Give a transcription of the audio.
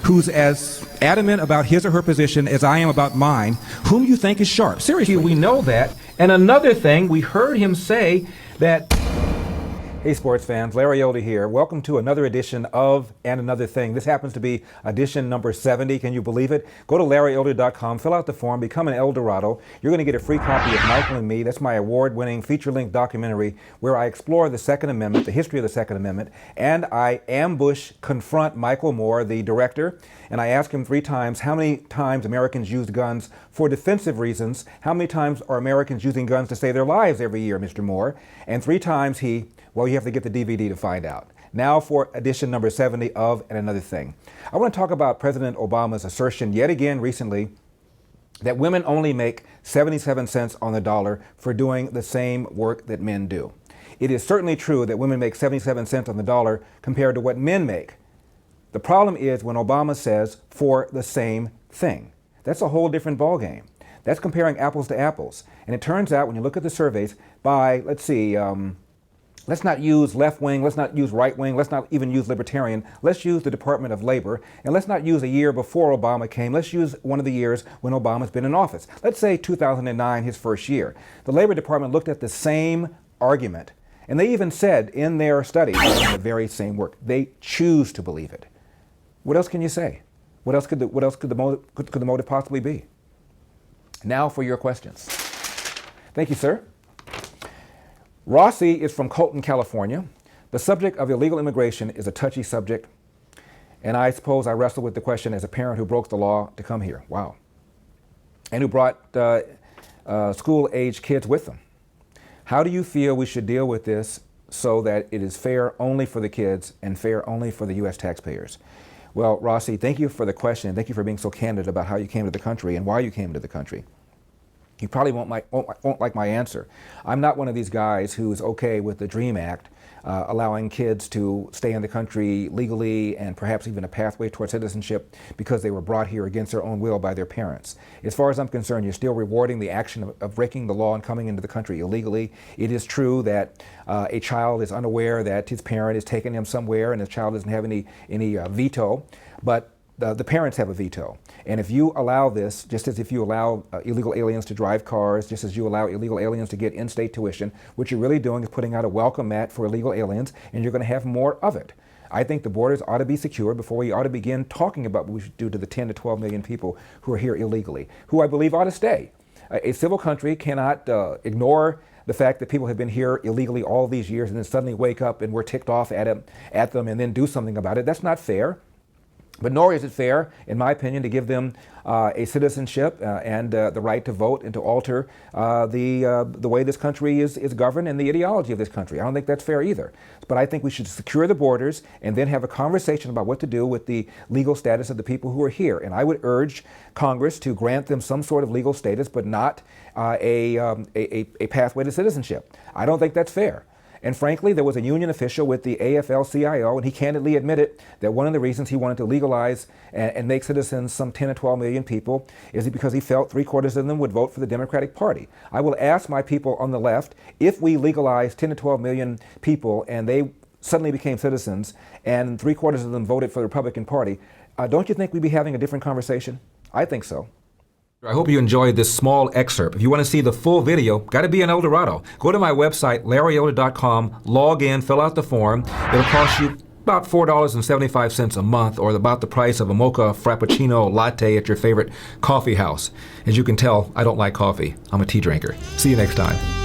who's as adamant about his or her position as I am about mine, whom you think is sharp. Seriously, we know that. And another thing, we heard him say that... Hey sports fans, Larry Elder here. Welcome to another edition of And Another Thing. This happens to be edition number 70. Can you believe it? Go to LarryElder.com, fill out the form, become an Eldorado. You're going to get a free copy of Michael and Me. That's my award-winning feature-length documentary where I explore the Second Amendment, the history of the Second Amendment, and I confront Michael Moore, the director, and I ask him 3 times how many times Americans used guns for defensive reasons. How many times are Americans using guns to save their lives every year, Mr. Moore? And 3 times well, you have to get the DVD to find out. Now for edition number 70 of And Another Thing. I want to talk about President Obama's assertion yet again recently that women only make 77 cents on the dollar for doing the same work that men do. It is certainly true that women make 77 cents on the dollar compared to what men make. The problem is when Obama says for the same thing. That's a whole different ballgame. That's comparing apples to apples. And it turns out when you look at the surveys by, let's not use left wing, let's not use right wing, let's not even use libertarian. Let's use the Department of Labor, and let's not use a year before Obama came. Let's use one of the years when Obama's been in office. Let's say 2009, his first year. The Labor Department looked at the same argument, and they even said in their study, the very same work, they choose to believe it. What else can you say? What else could the motive possibly be? Now for your questions. Thank you, sir. Rossi is from Colton, California. The subject of illegal immigration is a touchy subject, and I suppose I wrestle with the question as a parent who broke the law to come here. Wow. And who brought school-age kids with them. How do you feel we should deal with this so that it is fair only for the kids and fair only for the U.S. taxpayers? Well, Rossi, thank you for the question. Thank you for being so candid about how you came to the country and why you came to the country. You probably won't like my answer. I'm not one of these guys who is okay with the DREAM Act, allowing kids to stay in the country legally and perhaps even a pathway toward citizenship because they were brought here against their own will by their parents. As far as I'm concerned, you're still rewarding the action of breaking the law and coming into the country illegally. It is true that a child is unaware that his parent is taking him somewhere and the child doesn't have any veto, but the parents have a veto. And if you allow this, just as if you allow illegal aliens to drive cars, just as you allow illegal aliens to get in-state tuition, what you're really doing is putting out a welcome mat for illegal aliens, and you're going to have more of it. I think the borders ought to be secure before we ought to begin talking about what we should do to the 10 to 12 million people who are here illegally, who I believe ought to stay. A civil country cannot ignore the fact that people have been here illegally all these years and then suddenly wake up and we're ticked off at them and then do something about it. That's not fair. But nor is it fair, in my opinion, to give them a citizenship and the right to vote and to alter the way this country is governed and the ideology of this country. I don't think that's fair either. But I think we should secure the borders and then have a conversation about what to do with the legal status of the people who are here. And I would urge Congress to grant them some sort of legal status, but not a pathway to citizenship. I don't think that's fair. And frankly, there was a union official with the AFL-CIO, and he candidly admitted that one of the reasons he wanted to legalize and make citizens some 10 or 12 million people is because he felt 3/4 of them would vote for the Democratic Party. I will ask my people on the left, if we legalize 10 to 12 million people and they suddenly became citizens and 3/4 of them voted for the Republican Party, don't you think we'd be having a different conversation? I think so. I hope you enjoyed this small excerpt. If you want to see the full video, got to be an Eldorado. Go to my website, LarryElder.com, log in, fill out the form. It'll cost you about $4.75 a month, or about the price of a mocha frappuccino latte at your favorite coffee house. As you can tell, I don't like coffee. I'm a tea drinker. See you next time.